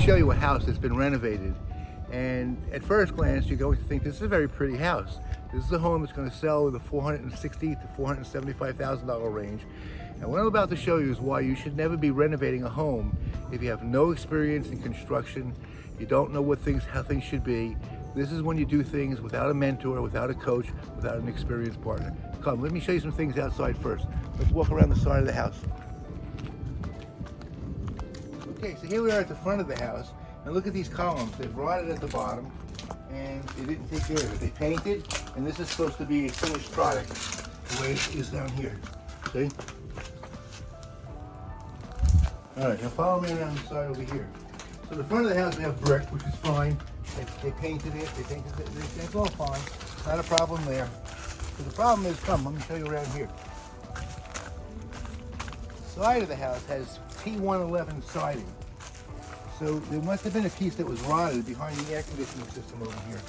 show you a house that's been renovated, and at first glance you're going to think this is a very pretty house. This is a home that's going to sell in the $460,000 to $475,000 range. And what I'm about to show you is why you should never be renovating a home if you have no experience in construction, you don't know how things should be. This is when you do things without a mentor, without a coach, without an experienced partner. Come, let me show you some things outside first. Let's walk around the side of the house. Okay, so here we are at the front of the house, and look at these columns. They've rotted at the bottom, and they didn't take care of it. They painted, and this is supposed to be a finished product, the way it is down here. See? All right, now follow me around the side over here. So the front of the house, we have brick, which is fine. They painted it, that's all fine. Not a problem there. But the problem is, come, let me show you around here. The side of the house has T111 siding. So there must have been a piece that was rotted behind the air conditioning system over here.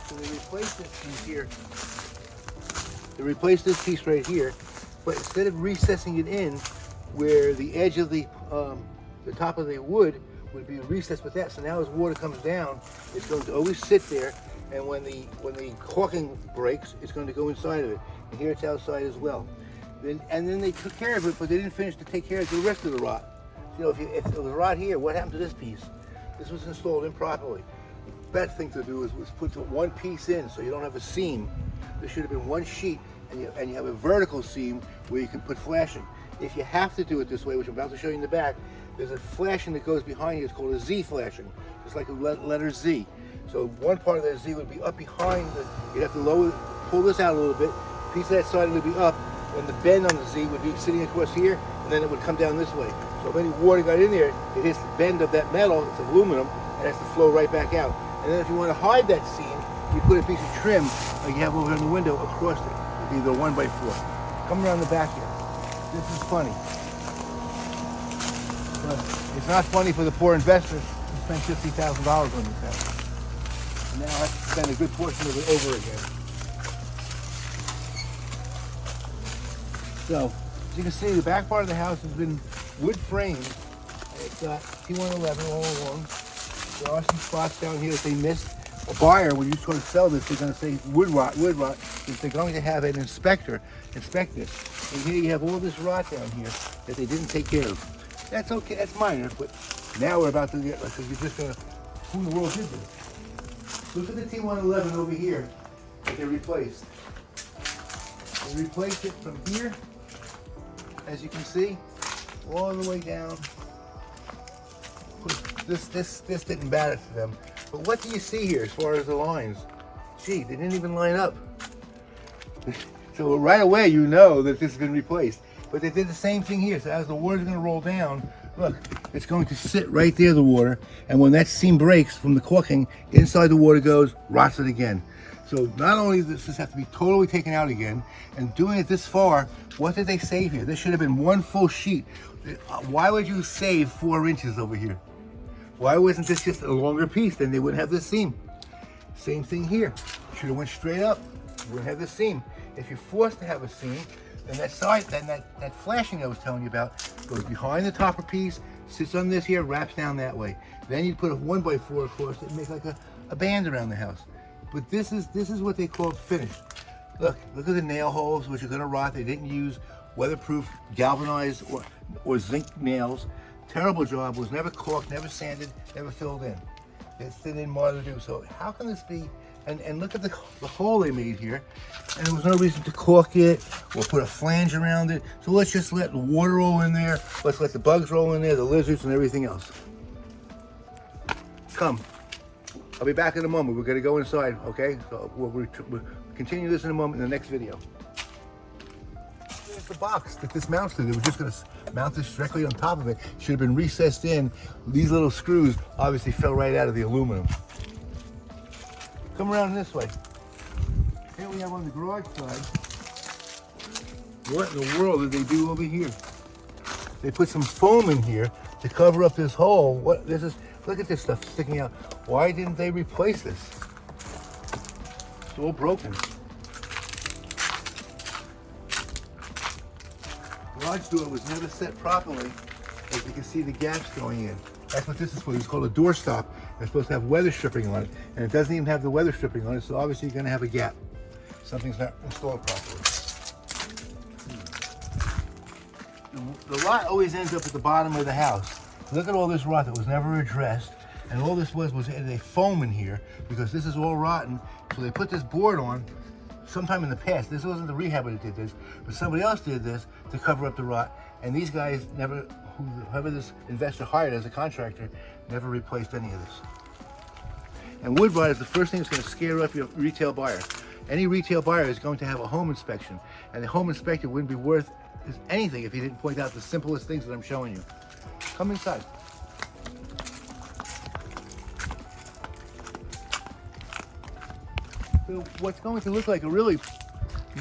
So they replaced this piece here. They replaced this piece right here, but instead of recessing it in where the edge of the top of the wood would be recessed with that, so now as water comes down, it's going to always sit there, and when the caulking breaks, it's going to go inside of it. And here it's outside as well. And then they took care of it, but they didn't finish to take care of the rest of the rot. You know, if it was rot here, what happened to this piece? This was installed improperly. The best thing to do was put one piece in so you don't have a seam. There should have been one sheet, and you have a vertical seam where you can put flashing. If you have to do it this way, which I'm about to show you in the back, there's a flashing that goes behind you. It's called a Z flashing, just like a letter Z. So one part of that Z would be up behind you'd have to pull this out a little bit. A piece of that side would be up, and the bend on the Z would be sitting across here, and then it would come down this way. So if any water got in there, it hits the bend of that metal, it's aluminum, and it has to flow right back out. And then if you want to hide that seam, you put a piece of trim, like you have over in the window, across it. It'd be the 1x4. Come around the back here. This is funny. But it's not funny for the poor investor who spent $50,000 on this house. And now I have to spend a good portion of it over again. So, as you can see, the back part of the house has been wood framed. It's got T111 all along. There are some spots down here that they missed. A buyer, when you try to sell this, they're going to say wood rot, because they're going to have an inspector inspect this. And here you have all this rot down here that they didn't take care of. That's okay, that's minor, but now we're about to get, because you're just going to, who in the world did this? Look at the T111 over here that they replaced. They replaced it from here, as you can see, all the way down. This didn't matter to them. But what do you see here as far as the lines? Gee, they didn't even line up. So right away you know that this has been replaced. But they did the same thing here. So as the water's going to roll down, look, it's going to sit right there, the water. And when that seam breaks from the caulking, inside the water goes, rots it again. So not only does this have to be totally taken out again, and doing it this far, what did they save here? This should have been one full sheet. Why would you save 4 inches over here? Why wasn't this just a longer piece? Then they wouldn't have this seam. Same thing here. Should have went straight up. You wouldn't have this seam. If you're forced to have a seam, then that side, then that flashing I was telling you about goes behind the topper piece, sits on this here, wraps down that way. Then you put a 1x4 across it and make like a band around the house. But this is what they call finished. Look at the nail holes, which are going to rot. They didn't use weatherproof galvanized or zinc nails. Terrible job, was never caulked, never sanded, never filled in. They didn't bother to do so. How can this be? And look at the hole they made here. And there was no reason to caulk it or put a flange around it. So let's just let the water roll in there. Let's let the bugs roll in there, the lizards and everything else. Come. I'll be back in a moment. We're going to go inside, okay? So we'll continue this in a moment in the next video. The box that this mounts to, they were just going to mount this directly on top of it. Should have been recessed in. These little screws obviously fell right out of the aluminum. Come around this way. Here we have on the garage side. What in the world did they do over here? They put some foam in here to cover up this hole. What this is? Look at this stuff sticking out. Why didn't they replace this? It's all broken. Garage door was never set properly, as you can see the gaps going in. That's what this is for. It's called a door stop. It's supposed to have weather stripping on it, and it doesn't even have the weather stripping on it, so obviously you're going to have a gap. Something's not installed properly. The rot always ends up at the bottom of the house. Look at all this rot that was never addressed, and all this was a foam in here because this is all rotten. So they put this board on sometime in the past. This wasn't the rehabber that did this, but somebody else did this to cover up the rot. And these guys never, whoever this investor hired as a contractor, never replaced any of this. And wood rot is the first thing that's going to scare off your retail buyer. Any retail buyer is going to have a home inspection, and the home inspector wouldn't be worth anything if he didn't point out the simplest things that I'm showing you. Come inside. So what's going to look like a really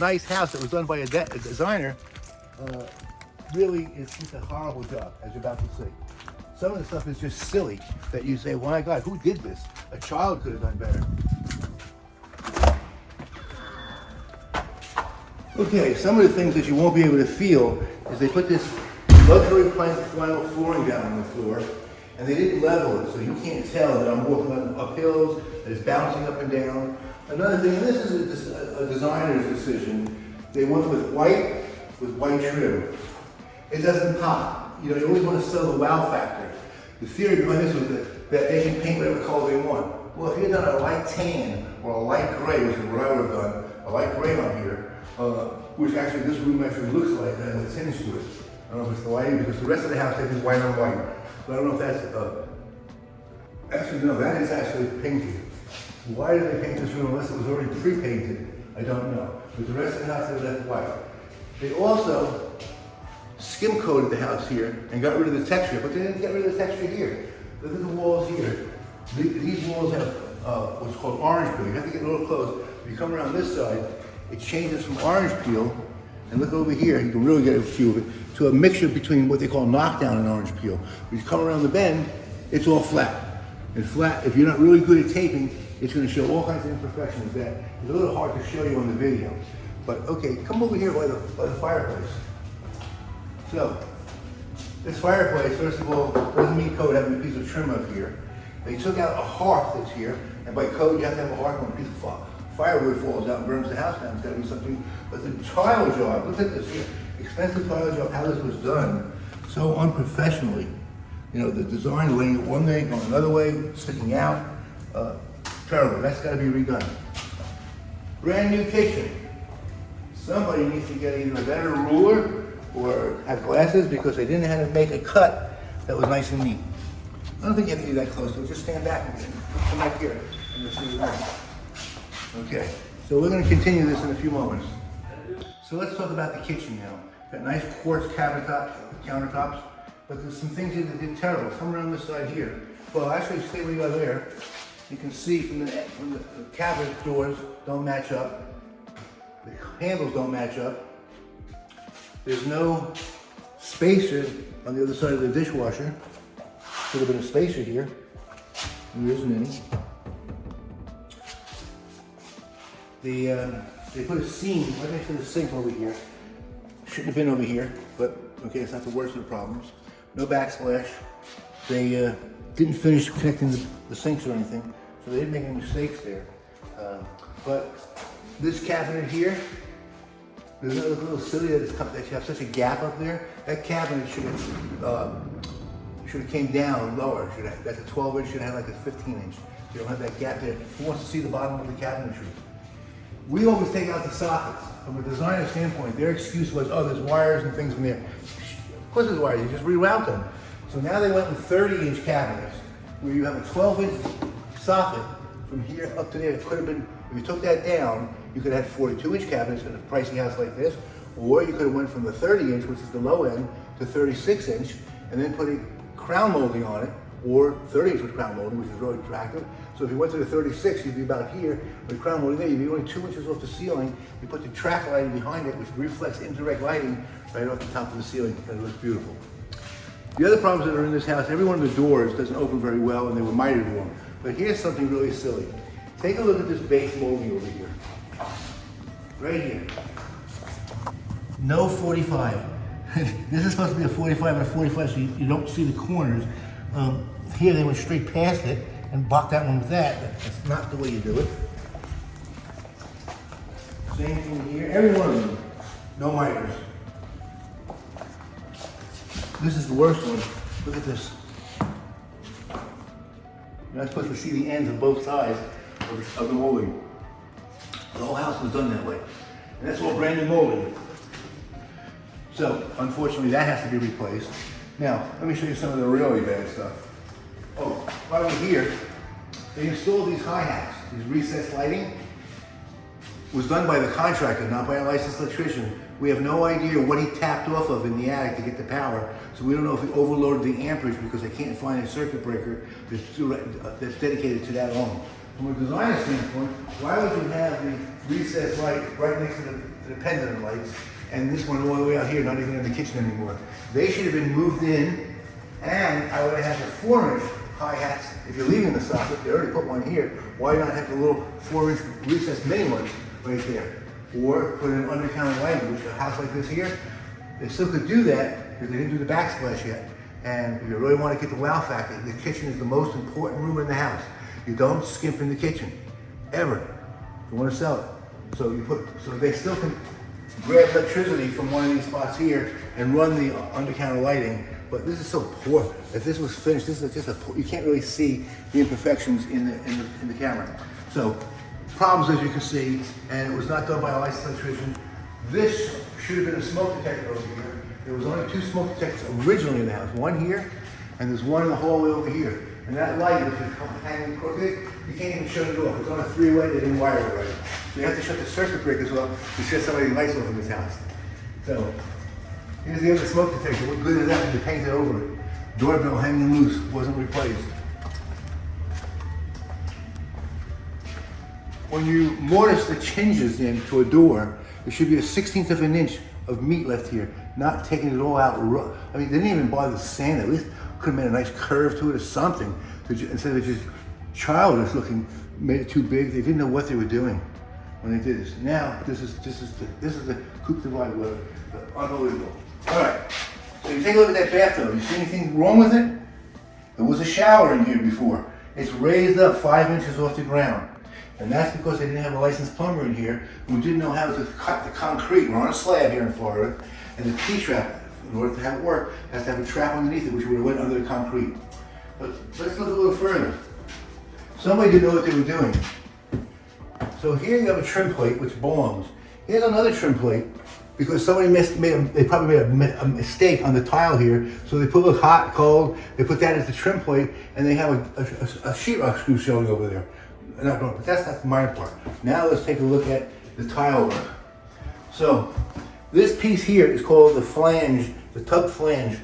nice house that was done by a designer really is just a horrible job, as you're about to see. Some of the stuff is just silly that you say, well, my God, who did this? A child could have done better. Okay, some of the things that you won't be able to feel is they put this luxury plank vinyl flooring down on the floor, and they didn't level it, so you can't tell that I'm walking up hills, that it's bouncing up and down. Another thing, and this is a designer's decision, they went with white trim. It doesn't pop. You know, you always want to sell the wow factor. The theory behind this was that they can paint whatever color they want. Well, if you had done a light tan or a light gray, which is what I would have done, a light gray on here, which actually this room actually looks like that with a tinge to it. I don't know if it's the lighting, because the rest of the house is white on white. So I don't know if that's, actually no, that is actually painted. Why did they paint this room unless it was already pre-painted? I don't know. But the rest of the house is left white. They also skim coated the house here and got rid of the texture, but they didn't get rid of the texture here. Look at the walls here. These walls have what's called orange peel. You have to get a little close. If you come around this side, it changes from orange peel, and look over here, you can really get a feel of it, to a mixture between what they call knockdown and orange peel. When you come around the bend, it's all flat. And flat, if you're not really good at taping, it's going to show all kinds of imperfections that is a little hard to show you on the video. But okay, come over here by the fireplace. So, this fireplace, first of all, doesn't meet code having a piece of trim up here. They took out a hearth that's here, and by code you have to have a hearth when a piece of firewood falls out and burns the house down. It's got to be something. But the tile job, look at this here, expensive tile job, how this was done so unprofessionally. You know, the design laying it one way, going another way, sticking out. Terrible. That's got to be redone. Brand new kitchen. Somebody needs to get either a better ruler or have glasses because they didn't know how to make a cut that was nice and neat. I don't think you have to be that close, so just stand back and come back here and you'll see the room. Okay, so we're going to continue this in a few moments. So let's talk about the kitchen now. Got nice quartz countertops, but there's some things here that did terrible. Come around this side here. Well, actually, stay where you are there. You can see from the cabinet doors don't match up. The handles don't match up. There's no spacer on the other side of the dishwasher. Should have been a spacer here. There isn't any. They put a seam right next to the sink over here. Shouldn't have been over here, but okay, it's not the worst of the problems. No backsplash. They didn't finish connecting the sinks or anything, so they didn't make any mistakes there. But this cabinet here, there's a little silly that you have such a gap up there. That cabinet should have came down lower. That's a 12-inch, should have had like a 15-inch. You don't have that gap there. Who wants to see the bottom of the cabinetry? We always take out the sockets. From a designer standpoint, their excuse was, oh, there's wires and things in there. Of course there's wires, you just reroute them. So now they went with 30-inch cabinets, where you have a 12-inch socket from here up to there. It could have been, if you took that down, you could have had 42-inch cabinets in a pricey house like this, or you could have went from the 30-inch, which is the low end, to 36-inch, and then put a crown molding on it, or 30-inch with crown molding, which is really attractive. So if you went to the 36, you'd be about here. With crown molding there, you'd be only 2 inches off the ceiling. You put the track lighting behind it, which reflects indirect lighting right off the top of the ceiling, and it looks beautiful. The other problems that are in this house, every one of the doors doesn't open very well, and they were mitered wrong. But here's something really silly. Take a look at this base molding over here. Right here. No 45. This is supposed to be a 45 and a 45, so you don't see the corners. Here they went straight past it and blocked that one with that. That's not the way you do it. Same thing here, every one of them, no miters. This is the worst one. Look at this. You're not supposed to see the ends of both sides of the molding. The whole house was done that way. And that's all brand new molding. So, unfortunately, that has to be replaced. Now, let me show you some of the really bad stuff. Oh, right over here, they installed these hi-hats, these recessed lighting. It was done by the contractor, not by a licensed electrician. We have no idea what he tapped off of in the attic to get the power, so we don't know if he overloaded the amperage because they can't find a circuit breaker that's dedicated to that alone. From a designer standpoint, why would you have the recessed light right next to the pendant lights and this one all the way out here, not even in the kitchen anymore? They should have been moved in, and I would have had the 4-inch hi-hats. If you're leaving the socket, they already put one here. Why not have the little 4-inch recessed mini ones right there? Or put an undercounter lighting, which a house like this here, they still could do that because they didn't do the backsplash yet. And if you really want to get the wow factor, the kitchen is the most important room in the house. You don't skimp in the kitchen, ever. You want to sell it. So they still can grab electricity from one of these spots here and run the undercounter lighting. But this is so poor. If this was finished, this is just you can't really see the imperfections in the camera. So problems, as you can see, and it was not done by a licensed electrician. This should have been a smoke detector over here. There was only 2 smoke detectors originally in the house. One here, and there's one in the hallway over here. And that light, which is hanging crooked, you can't even shut it off. It's on a 3-way, they didn't wire it right. So you have to shut the circuit breakers off to shut somebody's lights off in this house. So, here's the other smoke detector. What good is that when you paint it over it? Doorbell hanging loose, wasn't replaced. When you mortise the hinges into a door, there should be a 1/16 of an inch of meat left here, not taking it all out. I mean, they didn't even bother to sand it. At least could have made a nice curve to it or something. Instead of just childish looking, made it too big. They didn't know what they were doing when they did this. Now, this is the coupe de vie, unbelievable. All right, so you take a look at that bathtub. You see anything wrong with it? There was a shower in here before. It's raised up 5 inches off the ground. And that's because they didn't have a licensed plumber in here who didn't know how to cut the concrete. We're on a slab here in Florida, and the T-trap, in order to have it work, has to have a trap underneath it, which would have went under the concrete. But let's look a little further. Somebody didn't know what they were doing. So here you have a trim plate, which belongs. Here's another trim plate, because somebody they probably made a mistake on the tile here, so they put a hot, cold, they put that as the trim plate, and they have a sheetrock screw showing over there. But that's not the minor part. Now let's take a look at the tile work. So this piece here is called the flange, the tub flange,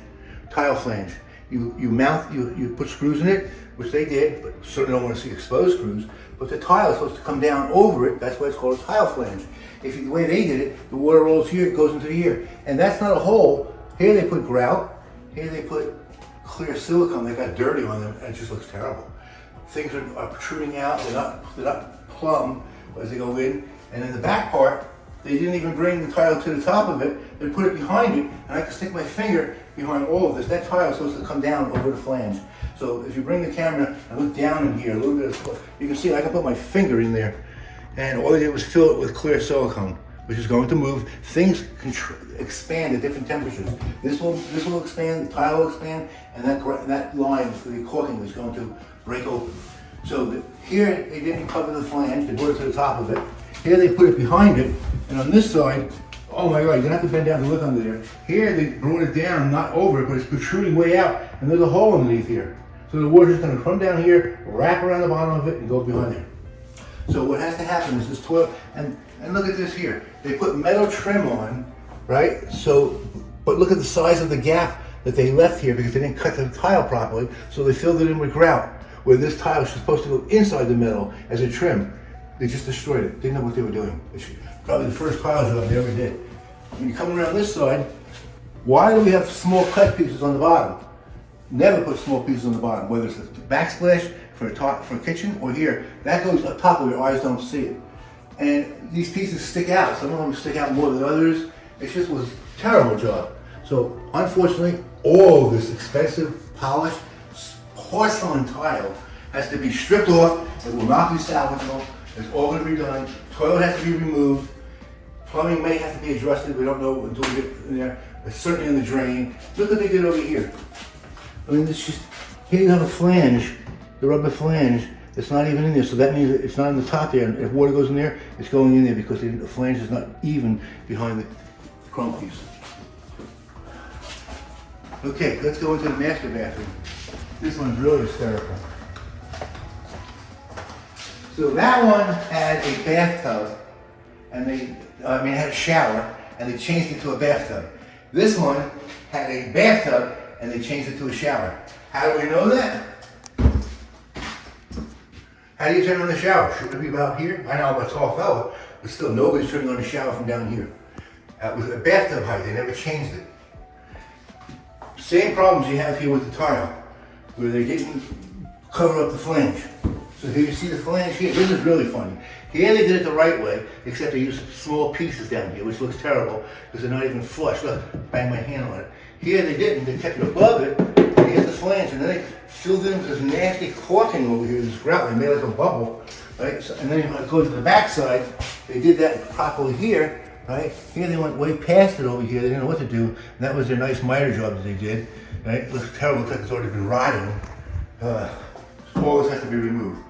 tile flange. You put screws in it, which they did, but certainly don't want to see exposed screws. But the tile is supposed to come down over it. That's why it's called a tile flange. The way they did it, the water rolls here, it goes into here, and that's not a hole. Here they put grout. Here they put clear silicone. They got dirty on them, and it just looks terrible. Things are protruding out, they're not plumb as they go in. And in the back part, they didn't even bring the tile to the top of it, they put it behind it, and I can stick my finger behind all of this. That tile is supposed to come down over the flange. So if you bring the camera and look down in here, a little bit you can see I can put my finger in there, and all they did was fill it with clear silicone, which is going to move. Things expand at different temperatures. This will expand, the tile will expand, and that line for the caulking is going to break open. So here they didn't cover the flange, they brought it to the top of it. Here they put it behind it, and on this side, oh my God, you're gonna have to bend down to look under there. Here they brought it down, not over it, but it's protruding way out, and there's a hole underneath here. So the water's gonna come down here, wrap around the bottom of it, and go behind there. So what has to happen is this toilet, and look at this here. They put metal trim on, right? So, but look at the size of the gap that they left here because they didn't cut the tile properly, so they filled it in with grout, where this tile is supposed to go inside the metal as a trim. They just destroyed it. Didn't know what they were doing. Probably the first tile job they ever did. When you come around this side, why do we have small cut pieces on the bottom? Never put small pieces on the bottom, whether it's a backsplash for a kitchen or here. That goes on top where your eyes don't see it. And these pieces stick out. Some of them stick out more than others. It just was a terrible job. So unfortunately, all this expensive polished porcelain tile has to be stripped off. It will not be salvageable. It's all going to be done. Toilet has to be removed. Plumbing may have to be adjusted. We don't know until we get in there. It's certainly in the drain. Look what they did over here. I mean, it's just, here you have a flange, the rubber flange. It's not even in there, so that means it's not in the top there. And if water goes in there, it's going in there because the flange is not even behind the chrome piece. Okay, let's go into the master bathroom. This one's really hysterical. So that one had a bathtub, and had a shower, and they changed it to a bathtub. This one had a bathtub, and they changed it to a shower. How do we know that? How do you turn on the shower? Shouldn't it be about here? I know I'm a tall fellow, but still nobody's turning on the shower from down here. It was a bathtub height, they never changed it. Same problems you have here with the tile, where they didn't cover up the flange. So here you see the flange here. This is really funny. Here they did it the right way, except they used small pieces down here, which looks terrible because they're not even flush. Look, bang my hand on it. Here they didn't. They kept it above it. And here's the flange, and then they filled in with this nasty caulking over here, this grout. They made like a bubble, right? So, and then you go to the back side. They did that properly here, right? Here they went way past it over here. They didn't know what to do. And that was their nice miter job that they did, right? It looks terrible. It looks like it's already been rotting. All this has to be removed.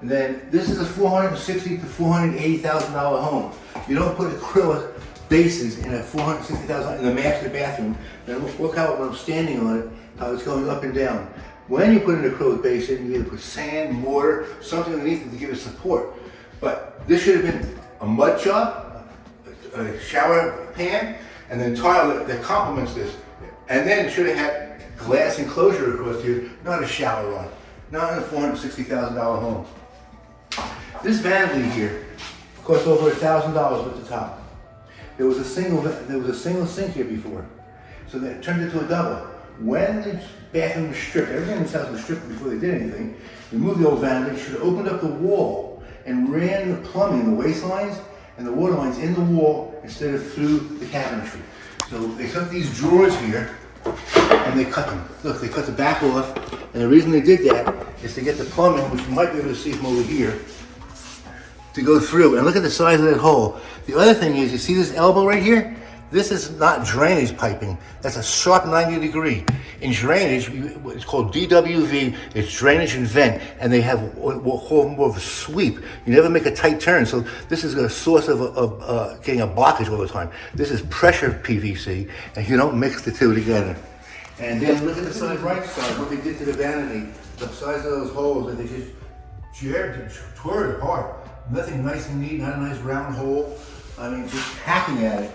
And then this is a $460,000 to $480,000 home. You don't put acrylic bases in a $460,000 in the master bathroom. Then look how when I'm standing on it, how it's going up and down. When you put an acrylic base in, you either put sand, mortar, something underneath it to give it support. But this should have been a mud job, a shower pan, and then tile that complements this. And then it should have had glass enclosure across here, not a shower rod, not in a $460,000 home. This vanity here cost over $1,000 at the top. There was a single sink here before, so that turned into a double. When the bathroom was stripped, everything in this house was stripped before they did anything. Removed the old vanity, should have opened up the wall and ran the plumbing, the waste lines and the water lines in the wall instead of through the cabinetry. So they took these drawers here and they cut them. Look, they cut the back off, and the reason they did that is to get the plumbing, which you might be able to see from over here, to go through. And look at the size of that hole. The other thing is, you see this elbow right here? This is not drainage piping. That's a sharp 90 degree. In drainage, it's called DWV, it's drainage and vent, and they have what we'll call more of a sweep. You never make a tight turn, so this is a source of getting a blockage all the time. This is pressure PVC, and you don't mix the two together. And then look at the side, right side, what they did to the vanity, the size of those holes that they just tore it apart. Nothing nice and neat, not a nice round hole. I mean, just hacking at it.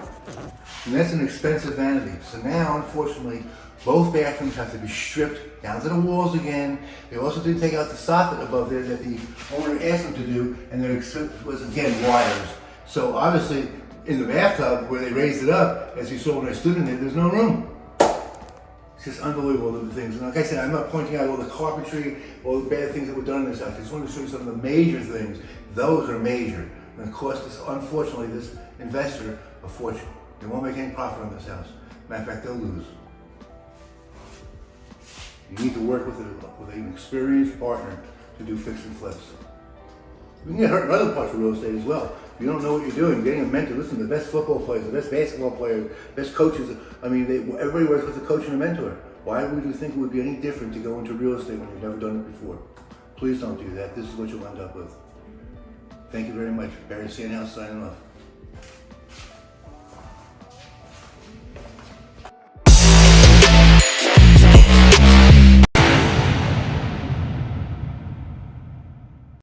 And that's an expensive vanity. So now, unfortunately, both bathrooms have to be stripped down to the walls again. They also didn't take out the soffit above there that the owner asked them to do, and there was, again, wires. So obviously, in the bathtub, where they raised it up, as you saw when I stood in there, there's no room. It's just unbelievable, the things. And like I said, I'm not pointing out all the carpentry, all the bad things that were done in this house. I just wanted to show you some of the major things. Those are major. And it cost us, unfortunately, this investor a fortune. They won't make any profit on this house. Matter of fact, they'll lose. You need to work with an experienced partner to do fix and flips. You can get hurt in other parts of real estate as well. If you don't know what you're doing, getting a mentor, listen, the best football players, the best basketball players, best coaches, I mean, everybody works with a coach and a mentor. Why would you think it would be any different to go into real estate when you've never done it before? Please don't do that. This is what you'll end up with. Thank you very much. Barry Sandhouse signing off.